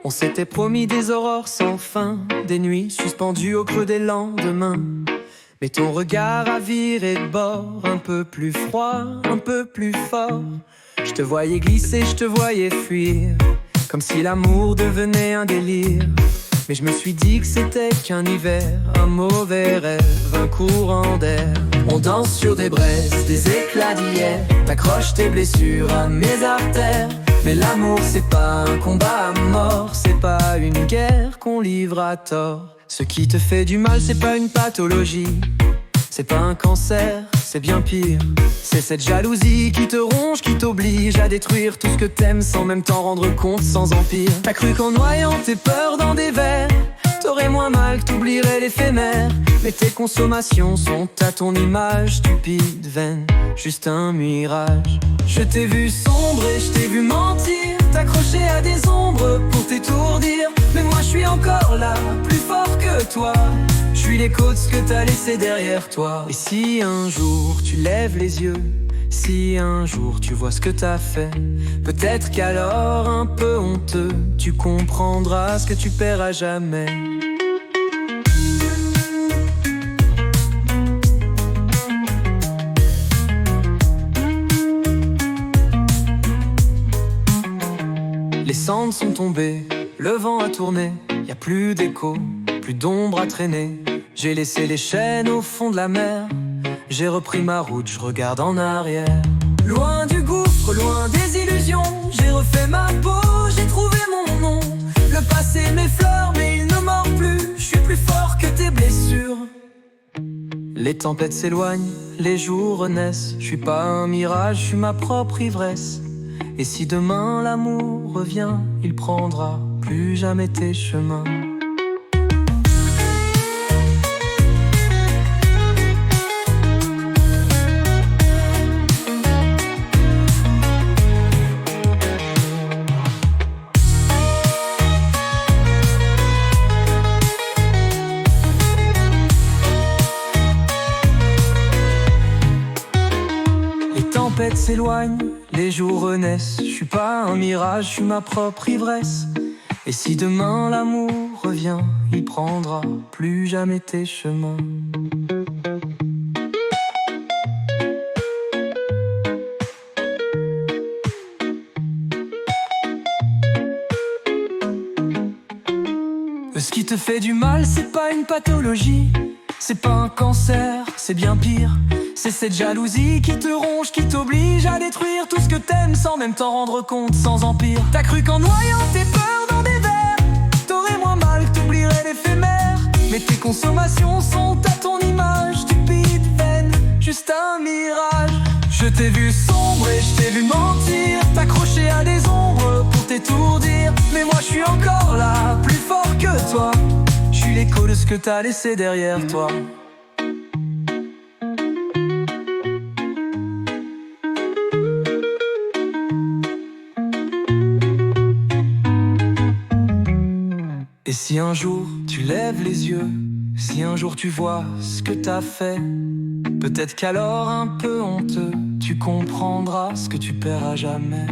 On s'était promis des aurores sans fin, des nuits suspendues au creux des lendemains. Mais ton regard a viré de bord, un peu plus froid, un peu plus fort. Je te voyais glisser, je te voyais fuir, comme si l'amour devenait un délire. Mais je me suis dit que c'était qu'un hiver, un mauvais rêve, un courant d'air. On danse sur des braises, des éclats d'hier. T'accroches tes blessures à mes artères. Mais l'amour c'est pas un combat à mort, c'est pas une guerre qu'on livre à tort. Ce qui te fait du mal c'est pas une pathologie, c'est pas un cancer, c'est bien pire. C'est cette jalousie qui te ronge, qui t'oblige à détruire tout ce que t'aimes sans même t'en rendre compte, sans empire. T'as cru qu'en noyant tes peurs dans des verres, t'aurais moins mal, que t'oublierais l'éphémère. Mais tes consommations sont à ton image, stupide, vaine, juste un mirage. Je t'ai vu sombrer, je t'ai vu mentir, t'accrocher à des ombres pour t'étourdir. Mais moi je suis encore là, plus fort que toi. Je suis l'écho de ce que t'as laissé derrière toi. Et si un jour tu lèves les yeux, si un jour tu vois ce que t'as fait, peut-être qu'alors un peu honteux, tu comprendras ce que tu perds à jamais. Les cendres sont tombées, le vent a tourné, y a plus d'écho, plus d'ombre à traîner. J'ai laissé les chaînes au fond de la mer, j'ai repris ma route, je regarde en arrière. Loin du gouffre, loin des illusions, j'ai refait ma peau, j'ai trouvé mon nom. Le passé m'effleure mais il ne mord plus, je suis plus fort que tes blessures. Les tempêtes s'éloignent, les jours renaissent, je suis pas un mirage, je suis ma propre ivresse. Et si demain l'amour revient, il prendra plus jamais tes chemins. Les tempêtes s'éloignent, les jours renaissent, je suis pas un mirage, je suis ma propre ivresse. Et si demain l'amour revient, il prendra plus jamais tes chemins. Ce qui te fait du mal, c'est pas une pathologie, c'est pas un cancer, c'est bien pire. C'est cette jalousie qui te ronge, qui t'oblige à détruire tout ce que t'aimes sans même t'en rendre compte, sans empire. T'as cru qu'en noyant tes peurs dans des verres, t'aurais moins mal, que t'oublierais l'éphémère. Mais tes consommations sont à ton image, stupide, vaine, juste un mirage. Je t'ai vu sombrer, je t'ai vu mentir, t'accrocher à des ombres pour t'étourdir. Mais moi je suis encore là, plus fort que toi. Je suis l'écho de ce que t'as laissé derrière toi. Et si un jour tu lèves les yeux, si un jour tu vois ce que t'as fait, peut-être qu'alors un peu honteux, tu comprendras ce que tu perds à jamais.